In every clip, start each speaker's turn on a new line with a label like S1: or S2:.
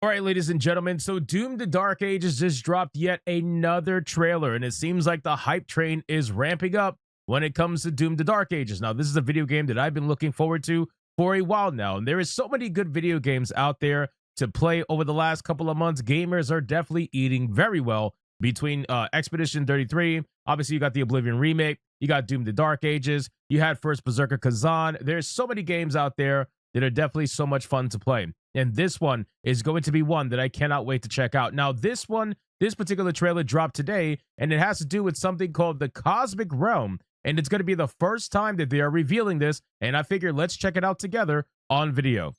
S1: All right, ladies and gentlemen, so Doom the Dark Ages just dropped yet another trailer, and it seems like the hype train is ramping up when it comes to Doom the Dark Ages. Now, this is a video game that I've been looking forward to for a while now, and there is so many good video games out there to play over the last couple of months. Gamers are definitely eating very well between Expedition 33. Obviously, you got the Oblivion remake. You got Doom the Dark Ages. You had First Berserker Kazan. There's so many games out there that are definitely so much fun to play. And this one is going to be one that I cannot wait to check out. Now, this particular trailer dropped today, and it has to do with something called the Cosmic Realm. And it's going to be the first time that they are revealing this. And I figured let's check it out together on video.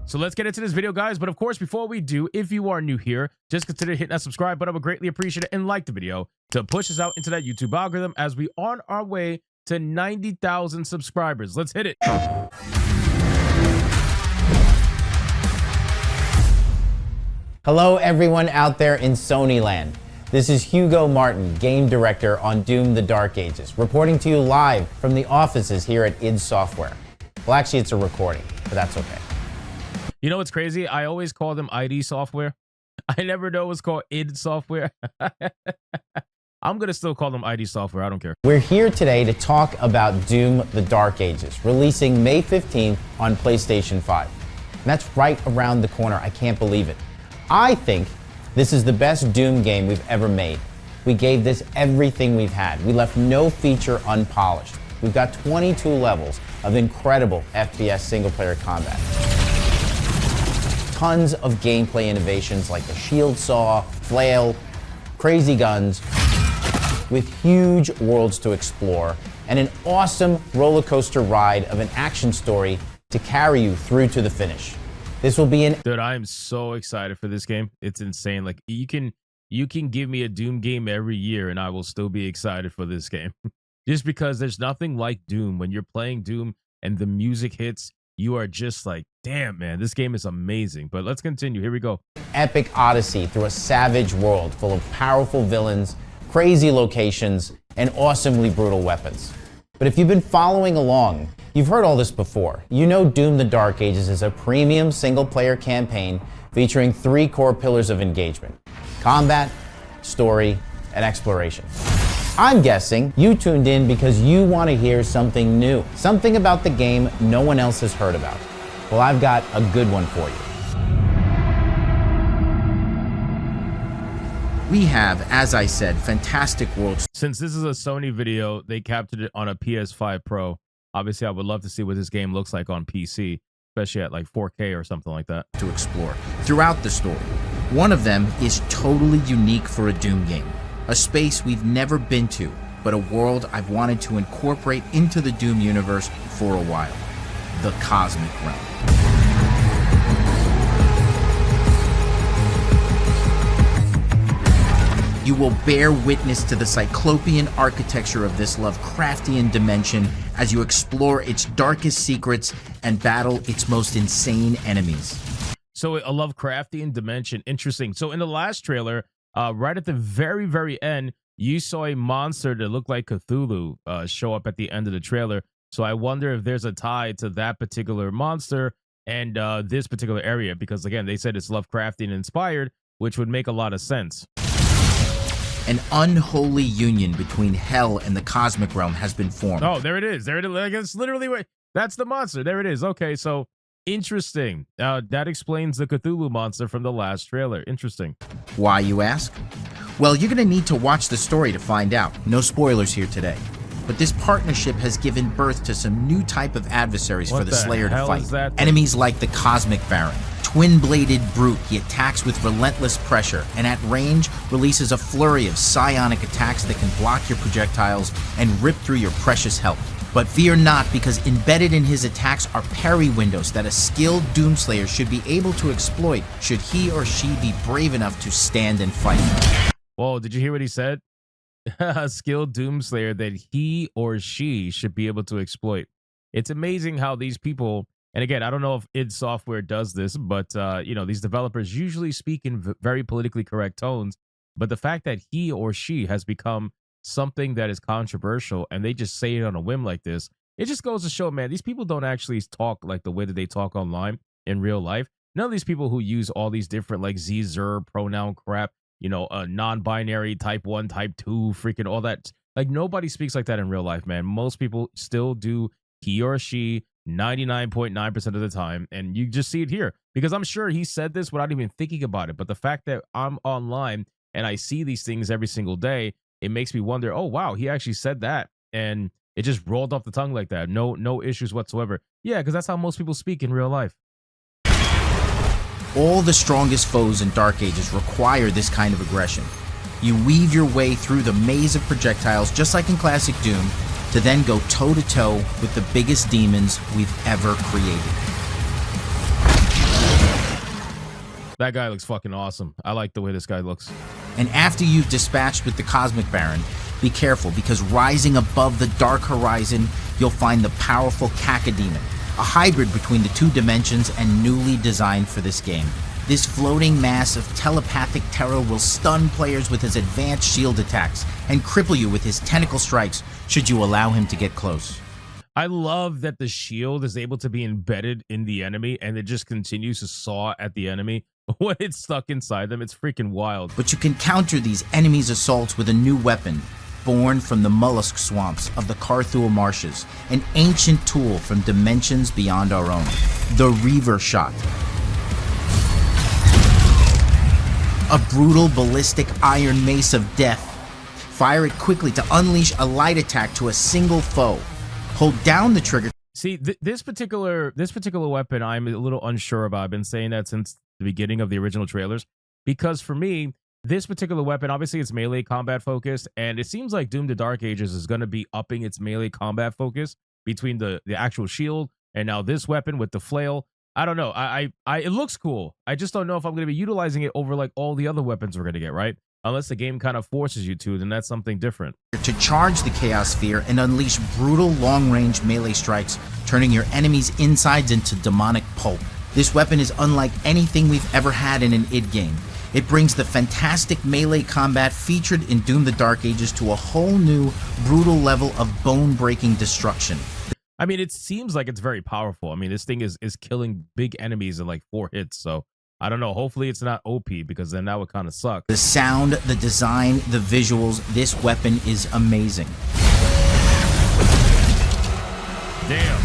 S1: So let's get into this video, guys. But of course, before we do, if you are new here, just consider hitting that subscribe button. I would greatly appreciate it, and like the video to push us out into that YouTube algorithm as we on our way to 90,000 subscribers. Let's hit it.
S2: Hello, everyone out there in Sony land. This is Hugo Martin, game director on Doom the Dark Ages, reporting to you live from the offices here at id Software. Well, actually, it's a recording, but that's okay.
S1: You know what's crazy? I always call them ID Software. I never know it's called id Software. I'm going to still call them ID Software. I don't care.
S2: We're here today to talk about Doom the Dark Ages, releasing May 15th on PlayStation 5. And that's right around the corner. I can't believe it. I think this is the best Doom game we've ever made. We gave this everything we've had. We left no feature unpolished. We've got 22 levels of incredible FPS single-player combat. Tons of gameplay innovations like the shield saw, flail, crazy guns, with huge worlds to explore, and an awesome roller coaster ride of an action story to carry you through to the finish. This will be an...
S1: Dude, I am so excited for this game. It's insane. Like, you can give me a Doom game every year and I will still be excited for this game. Just because there's nothing like Doom. When you're playing Doom and the music hits, you are just like, damn, man, this game is amazing. But let's continue. Here we go.
S2: Epic odyssey through a savage world full of powerful villains, crazy locations, and awesomely brutal weapons. But if you've been following along, you've heard all this before. You know Doom the Dark Ages is a premium single-player campaign featuring 3 core pillars of engagement: combat, story, and exploration. I'm guessing you tuned in because you want to hear something new, something about the game no one else has heard about. Well, I've got a good one for you. We have, as I said, fantastic worlds.
S1: Since this is a Sony video, they captured it on a PS5 Pro. Obviously, I would love to see what this game looks like on PC, especially at like 4K or something like that.
S3: To explore throughout the story. One of them is totally unique for a Doom game. A space we've never been to, but a world I've wanted to incorporate into the Doom universe for a while. The Cosmic Realm. You will bear witness to the cyclopean architecture of this Lovecraftian dimension as you explore its darkest secrets and battle its most insane enemies.
S1: So a Lovecraftian dimension, interesting. So in the last trailer, right at the very, very end, you saw a monster that looked like Cthulhu show up at the end of the trailer. So I wonder if there's a tie to that particular monster and this particular area, because again, they said it's Lovecraftian inspired, which would make a lot of sense.
S3: An unholy union between hell and the Cosmic Realm has been formed.
S1: Oh, there it is. There it is. Like, it's literally, that's the monster. There it is. Okay, so interesting. That explains the Cthulhu monster from the last trailer. Interesting.
S3: Why, you ask? Well, you're going to need to watch the story to find out. No spoilers here today. But this partnership has given birth to some new type of adversaries for the Slayer to fight. Enemies like the Cosmic Baron. Twin-bladed brute, he attacks with relentless pressure, and at range releases a flurry of psionic attacks that can block your projectiles and rip through your precious health. But fear not, because embedded in his attacks are parry windows that a skilled Doomslayer should be able to exploit should he or she be brave enough to stand and fight.
S1: Whoa, did you hear what he said? A skilled Doomslayer that he or she should be able to exploit. It's amazing how these people... And again, I don't know if id Software does this, but you know, these developers usually speak in very politically correct tones. But the fact that he or she has become something that is controversial and they just say it on a whim like this, it just goes to show, man, these people don't actually talk like the way that they talk online in real life. None of these people who use all these different like Z, Zer, pronoun crap, non-binary, type 1, type 2, freaking all that. Like, nobody speaks like that in real life, man. Most people still do he or she 99.9% of the time. And you just see it here because I'm sure he said this without even thinking about it. But the fact that I'm online and I see these things every single day, it makes me wonder, oh, wow, he actually said that. And it just rolled off the tongue like that. No issues whatsoever. Yeah, because that's how most people speak in real life.
S3: All the strongest foes in Dark Ages require this kind of aggression. You weave your way through the maze of projectiles just like in classic Doom to then go toe-to-toe with the biggest demons we've ever created.
S1: That guy looks fucking awesome. I like the way this guy looks.
S3: And after you've dispatched with the Cosmic Baron, be careful because rising above the dark horizon, you'll find the powerful Cacodemon, a hybrid between the two dimensions and newly designed for this game. This floating mass of telepathic terror will stun players with his advanced shield attacks and cripple you with his tentacle strikes should you allow him to get close.
S1: I love that the shield is able to be embedded in the enemy and it just continues to saw at the enemy when it's stuck inside them. It's freaking wild.
S3: But you can counter these enemies' assaults with a new weapon, born from the mollusk swamps of the Carthua marshes, an ancient tool from dimensions beyond our own, the Reaver Shot. A brutal ballistic iron mace of death. Fire it quickly to unleash a light attack to a single foe. Hold down the trigger.
S1: See, this particular weapon I'm a little unsure about. I've been saying that since the beginning of the original trailers, because for me, this particular weapon, obviously it's melee combat focused, and it seems like Doom the Dark Ages is going to be upping its melee combat focus between the actual shield and now this weapon with the flail. I don't know. It looks cool. I just don't know if I'm going to be utilizing it over like all the other weapons we're going to get, right? Unless the game kind of forces you to, then that's something different.
S3: To charge the Chaos Sphere and unleash brutal long-range melee strikes, turning your enemies' insides into demonic pulp. This weapon is unlike anything we've ever had in an id game. It brings the fantastic melee combat featured in Doom the Dark Ages to a whole new, brutal level of bone-breaking destruction.
S1: I mean, it seems like it's very powerful. I mean, this thing is killing big enemies in like 4 hits, so I don't know. Hopefully it's not OP because then that would kind of suck.
S3: The sound, the design, the visuals, this weapon is amazing.
S1: Damn.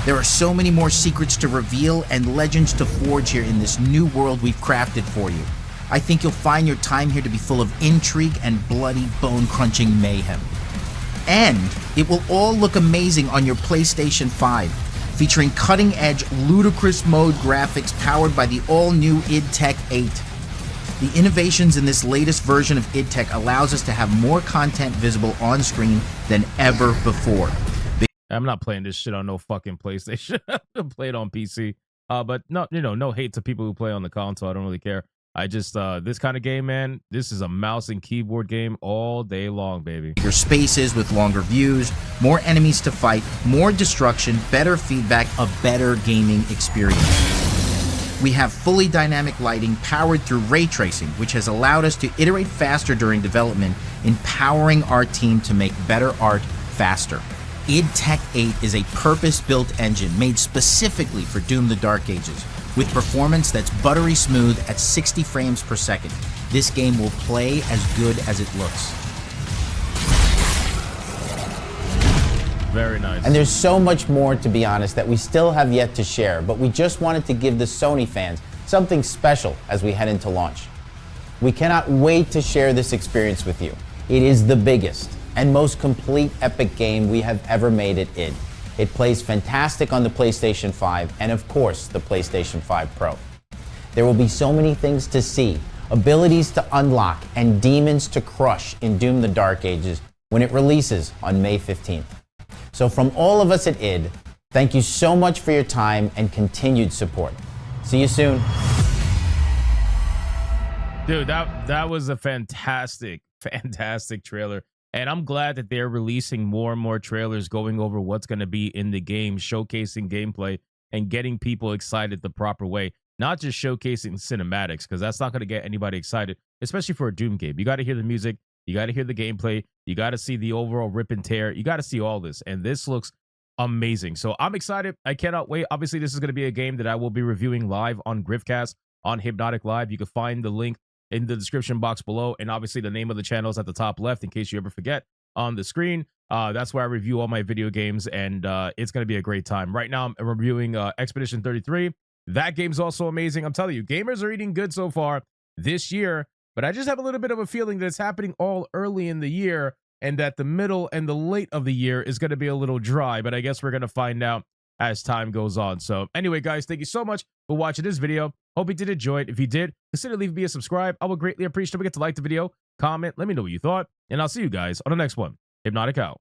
S3: There are so many more secrets to reveal and legends to forge here in this new world we've crafted for you. I think you'll find your time here to be full of intrigue and bloody, bone-crunching mayhem. And it will all look amazing on your PlayStation 5, featuring cutting-edge, ludicrous mode graphics powered by the all-new id Tech 8. The innovations in this latest version of id Tech allows us to have more content visible on screen than ever before.
S1: I'm not playing this shit on no fucking PlayStation. I play it on PC. But no hate to people who play on the console. I don't really care. I just, this kind of game, man, this is a mouse and keyboard game all day long, baby.
S3: Your spaces with longer views, more enemies to fight, more destruction, better feedback, a better gaming experience. We have fully dynamic lighting powered through ray tracing, which has allowed us to iterate faster during development, empowering our team to make better art faster. id Tech 8 is a purpose-built engine made specifically for Doom the Dark Ages, with performance that's buttery smooth at 60 frames per second. This game will play as good as it looks.
S1: Very nice.
S2: And there's so much more, to be honest, that we still have yet to share, but we just wanted to give the Sony fans something special as we head into launch. We cannot wait to share this experience with you. It is the biggest and most complete epic game we have ever made at id. It plays fantastic on the PlayStation 5 and of course the PlayStation 5 Pro. There will be so many things to see, abilities to unlock, and demons to crush in Doom the Dark Ages when it releases on May 15th. So from all of us at id, thank you so much for your time and continued support. See you soon.
S1: Dude, that was a fantastic trailer. And I'm glad that they're releasing more and more trailers going over what's going to be in the game, showcasing gameplay and getting people excited the proper way. not just showcasing cinematics, because that's not going to get anybody excited, especially for a Doom game. You got to hear the music, you got to hear the gameplay, you got to see the overall rip and tear, you got to see all this, and this looks amazing. So I'm excited. I cannot wait. Obviously, this is going to be a game that I will be reviewing live on Griffcast on Hypnotic Live. You can find the link in the description box below, and obviously the name of the channel is at the top left in case you ever forget on the screen. That's where I review all my video games, and it's going to be a great time. Right now, I'm reviewing Expedition 33. That game's also amazing. I'm telling you, gamers are eating good so far this year, but I just have a little bit of a feeling that it's happening all early in the year, and that the middle and the late of the year is going to be a little dry, but I guess we're going to find out as time goes on. So anyway, guys, thank you so much for watching this video. Hope you did enjoy it. If you did, consider leaving me a subscribe. I would greatly appreciate it. Don't forget to like the video, comment, let me know what you thought, and I'll see you guys on the next one. Hypnotic out.